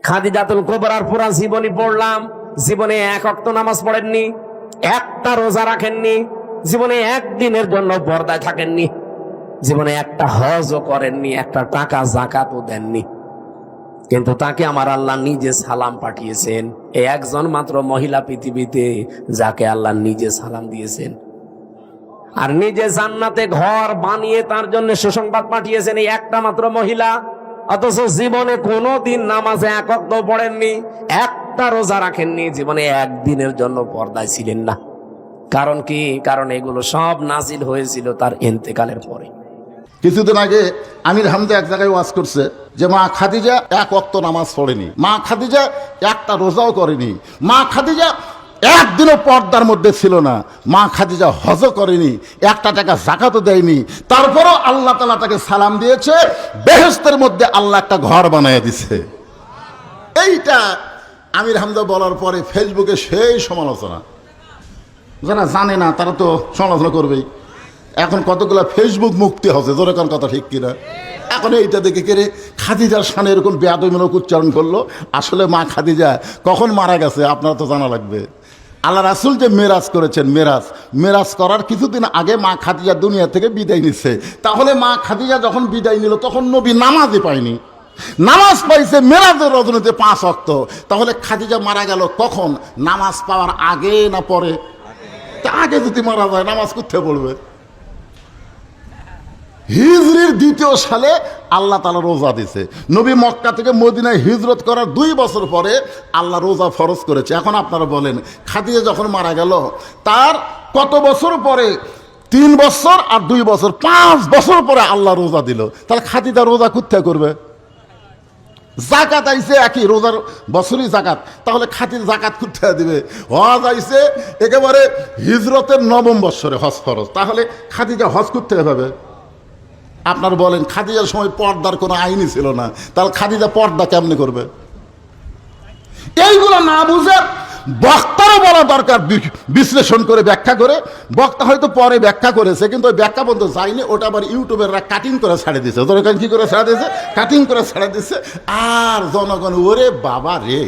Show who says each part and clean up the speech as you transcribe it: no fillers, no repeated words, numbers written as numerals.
Speaker 1: খাদিজাতুল কুবরার পুরা জীবনী পড়লাম, জীবনে এক ওয়াক্ত নামাজ পড়েননি, একটা রোজা রাখেননি, জীবনে একদিনের জন্য পর্দায় থাকেননি, জীবনে একটা হজও করেননি, একটা টাকা যাকাতও দেননি। কিন্তু তাকে আমার আল্লাহ নিজে সালাম পাঠিয়েছেন। এই একজন মাত্র মহিলা পৃথিবীতে যাকে আল্লাহ নিজে সালাম দিয়েছেন, আর নিজে জান্নাতে ঘর বানিয়ে তার জন্য সুসংবাদ পাঠিয়েছেন এই একটা মাত্র মহিলা। অথচ জীবনে কোনোদিন নামাজে এক ওয়াক্ত পড়েননি, একটা রোজা রাখেননি, জীবনে একদিনের জন্য পর্দায় ছিলেন না। কারণ কি? কারণ এগুলো সব নাজিল হয়েছিল তার ইন্তেকালের পরে।
Speaker 2: কিছুদিন আগে আমির হামজা এক জায়গায় ওয়াজ করছে যে মা খাদিজা এক ওয়াক্ত নামাজ পড়েনি, মা খাদিজা একটা রোজাও করেনি, মা খাদিজা একদিনও পর্দার মধ্যে ছিল না, মা খাদিজা হজও করেনি, একটা টাকা যাকাতও দেয়নি, তারপরও আল্লাহ তাআলা তাকে সালাম দিয়েছে, বেহেশতের মধ্যে আল্লাহ একটা ঘর বানিয়ে দিছে। এইটা আমির হামজা বলার পরে ফেসবুকে সেই সমালোচনা। যারা জানে না তারা তো সমালোচনা করবেই। এখন কতগুলো ফেসবুক মুক্তি হচ্ছে, জোরে কোন কথা ঠিক কিনা? এখন এইটা দেখে কেড়ে খাদিজার শানে এরকম বেয়াদবিমূলক উচ্চারণ করলো। আসলে মা খাদিজা কখন মারা গেছে আপনারা তো জানা লাগবে। আল্লাহ রাসূল যে মেরাজ করেছেন, মেরাজ করার কিছুদিন আগে মা খাদিজা দুনিয়া থেকে বিদায় নিচ্ছে। তাহলে মা খাদিজা যখন বিদায় নিল তখন নবী নামাজই পায়নি, নামাজ পাইছে মেরাজের রজনীতে 5 ওয়াক্ত। তাহলে খাদিজা মারা গেল কখন? নামাজ পাওয়ার আগে না পরে? তা আগে যদি মারা যায় নামাজ কোথায় পড়বে? হিজরির 2য় সালে আল্লাহ তাআলা রোজা দিয়েছে। নবী মক্কা থেকে মদিনায় হিজরত করার 2 বছর পরে আল্লাহ রোজা ফরজ করেছে। এখন আপনারা বলেন, খাদিজা যখন মারা গেল তার কত বছর পরে? 3 বছর আর 2 বছর, 5 বছর পরে আল্লাহ রোজা দিল। তাহলে খাদিজা রোজা কোথায় করবে? জাকাত আইছে একই, রোজার বছরই জাকাত, তাহলে খাদিজা জাকাত কোথায় দিবে? হজ আইছে একেবারে হিজরতের 9ম বছরে হজ ফরজ, তাহলে খাদিজা হজ কোথায় পাবে? আপনার বলেন, খাদিজার সময় পর্দার কোনো আইনই ছিল না, তাহলে খাদিজা পর্দা কেমনে করবে? এইগুলো না বুঝে বক্তারও বলা দরকার, বিশ্লেষণ করে ব্যাখ্যা করে। বক্তা হয়তো পরে ব্যাখ্যা করেছে, কিন্তু ওই ব্যাখ্যা পর্যন্ত যায়নি, ওটা আবার ইউটিউবেররা কাটিং করে ছাড়ে দিয়েছে। কি করে ছাড়ে দিয়েছে? কাটিং করে ছাড়ে দিয়েছে। আর জনগণ ওরে বাবা রে,